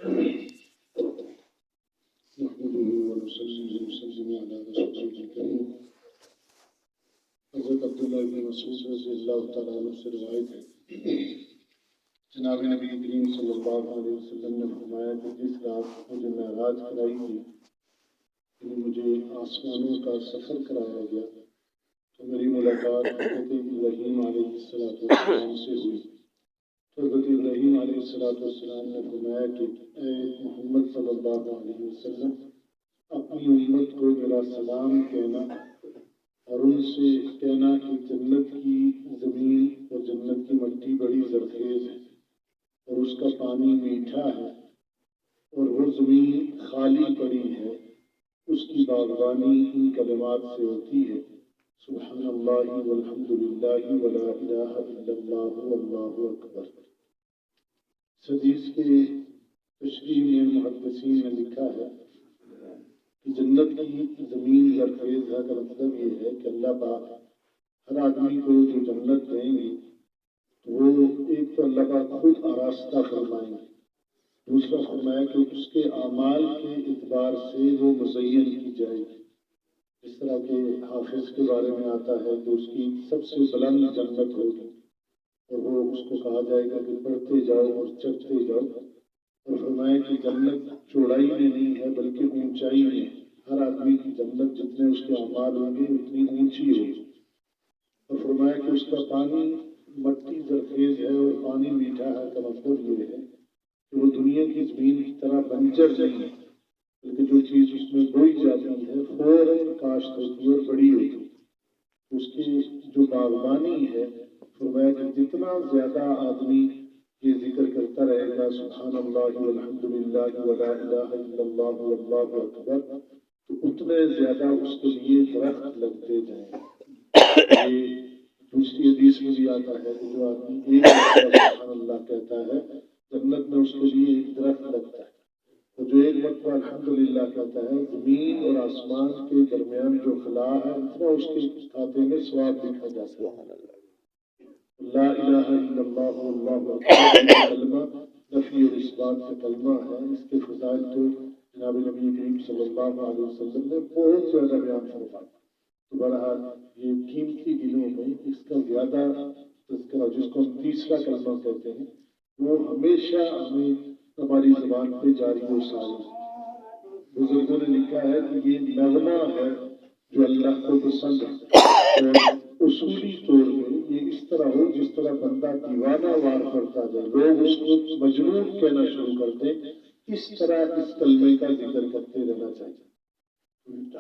نحمده ونصلي ونسلم على رسوله الكريم. حضرت عبداللہ بن مسعود رضی اللہ تعالیٰ عنہ سے روایت ہے، جناب نبی کریم صلی اللہ علیہ وسلم نے فرمایا کہ جس رات مجھے معراج کرائی گئی، یعنی مجھے آسمانوں کا سفر کرایا گیا، تو میری ملاقات حضرت ابراہیم علیہ السلام سے ہوئی۔ تو حضرت ابراہیم علیہ السلام نے فرمایا کہ اے محمد صلی اللہ علیہ وسلم، اپنی امت کو میرا سلام کہنا اور ان سے کہنا کہ جنت کی زمین اور جنت کی مٹی بڑی زرخیز ہے اور اس کا پانی میٹھا ہے، اور وہ زمین خالی پڑی ہے، اس کی باغبانی ان کلمات سے ہوتی ہے: سبحان اللہ والحمد للہ ولا الہ الا اللہ واللہ اکبر۔ اس حدیث کے تشریح میں محدثین نے لکھا ہے کہ جنت کی زمین زرخیز ہے کا مطلب یہ ہے کہ اللہ پاک ہر آدمی کو جو جنت دیں گے تو وہ ایک تو اللہ پاک خود آراستہ فرمائیں گے، دوسرا فرمایا کہ اس کے اعمال کے اعتبار سے وہ مزین کی جائے گی۔ اس طرح کے حافظ کے بارے میں آتا ہے کہ اس کی سب سے بلند جنت ہوگی اور وہ اس کو کہا جائے گا کہ پڑھتے جاؤ اور چڑھتے جاؤ، اور فرمایا کہ جنت چوڑائی میں نہیں ہے بلکہ اونچائی میں ہے۔ ہر آدمی کی جنت جتنے اس کے اعمال ہوں گے اتنی اونچی ہوگی، اور فرمایا کہ اس کا پانی مٹی زرخیز ہے اور پانی میٹھا ہے کا مطلب یہ ہے کہ وہ دنیا کی زمین کی طرح بنجر نہیں ہے، بلکہ جو چیز اس میں بوئی جاتی ہے فوراً کاشت ہوتی ہے اور بڑی ہوتی ہے۔ اس کی جو باغبانی ہے، فرمایا کہ جتنا زیادہ آدمی یہ ذکر کرتا رہے گا سبحان اللہ والحمد للہ ولا الہ الا اللہ واللہ اکبر، تو اتنے زیادہ اس کے لیے درخت لگتے جائیں۔ یہ دوسری حدیث میں بھی آتا ہے کہ جو آدمی ایک مرتبہ سبحان اللہ کہتا ہے جنت میں اس کے لیے ایک درخت لگتا ہے، اور جو ایک مرتبہ الحمدللہ کہتا ہے زمین اور آسمان کے درمیان جو خلا ہے اتنا اس کے کھاتے میں ثواب لکھا جاتا ہے۔ لا الہ الا اللہ واللہ اکبر کلمہ نفی اور اثبات کا کلمہ ہے، اس کے فضائل تو جناب نبی کریم صلی اللہ علیہ وسلم نے بہت زیادہ بیان فرمایا۔ تو بہرحال یہ قیمتی دنوں میں اس کا زیادہ تذکرہ، جس کو ہم تیسرا کلمہ کہتے ہیں، وہ ہمیشہ ہمیں ہماری زبان پہ جاری و ساری۔ بزرگوں نے لکھا ہے کہ یہ نغمہ ہے جو اللہ کو پسند ہے، اور اصولی طور پہ یہ اس طرح ہو جس طرح بندہ دیوانہ وار کرتا جائے، لوگ اس کو مجنون کہنا شروع کر دیں، اس طرح اس کلمے کا ذکر کرتے رہنا چاہیے۔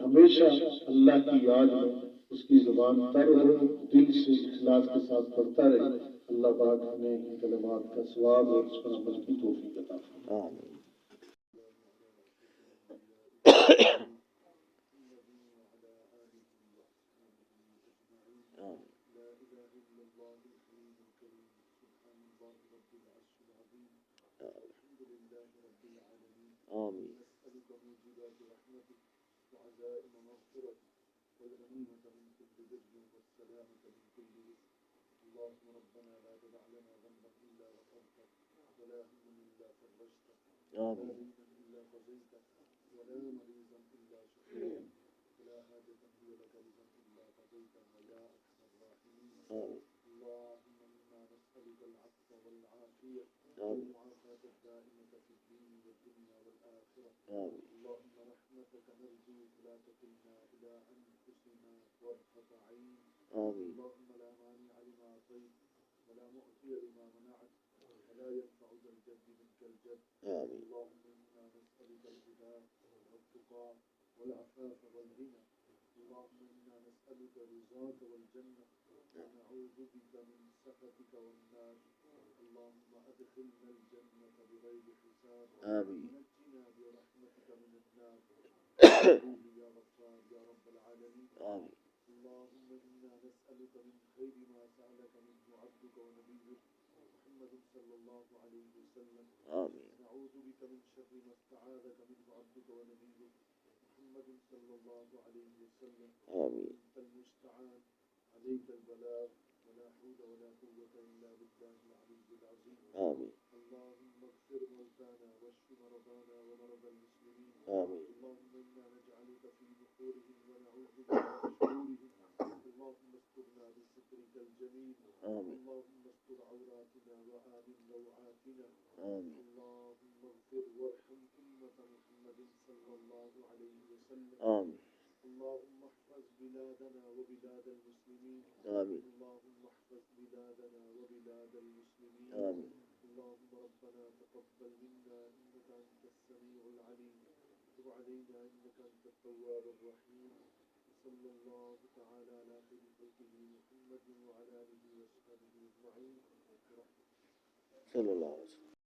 ہمیشہ اللہ کی یاد میں اس کی زبان تر ہو، دل سے اخلاص کے ساتھ پڑھتا رہے۔ اللہ پاک ہمیں ان کلمات کا ثواب اور اس پر عمل کی توفیق عطا فرمائے۔ اللهم ربنا لا تدع لنا ذنبا الا غفرته ولا هما الا فرجته ولا دينا الا قضيته ولا مريضا الا شفيته ولا حاجة هي لك رضا الا قضيتها يا ارحم الراحمين. اللهم انا نسالك العفو والعافية والمعافاة الدائمة في الدين والدنيا والآخرة. اللهم رحمتك نرجو فلا تكلنا الى انفسنا طرفة عين. اللهم لا مانع لما أعطيت ولا معطي لما منعت ولا ينفع ذا الجد منك الجد. اللهم إنا نسألك الهدى والتقى والعفاف والغنى. اللهم إنا نسألك رضاك والجنة ونعوذ بك من سخطك والنار. اللهم أدخلنا الجنة بغير حساب ونجنا برحمتك من النار يا غفار يا رب العالمين. اللهم إنا نسألك من خير ما سألك منه عبدك ونبيك محمد صلى الله عليه وسلم. نعوذ بك من شر ما استعاذك منه عبدك ونبيك محمد صلى الله عليه وسلم. أنت المستعان عليك البلاغ ولا حول ولا قوة إلا بالله العلي العظيم. اللهم اغفر موتانا واشف مرضانا ومرضى المسلمين آمين. اللهم إنا نجعلك في نحورهم ونعوذ بك من شرورهم اللهم استرنا بسترك الجميل آمين. اللهم استر عوراتنا وآمن روعاتنا آمين. اللهم اغفر وارحم أمة محمد صلى الله عليه وسلم آمين. اللهم احفظ بلادنا وبلاد المسلمين آمين. اللهم احفظ بلادنا وبلاد المسلمين آمين. اللهم ربنا تقبل منا إنك أنت السميع العليم وتب علينا إنك أنت التواب الرحيم صلى الله تعالى على خير خلقه محمد وعلى آله وصحبه أجمعين صلی اللہ علیہ وسلم.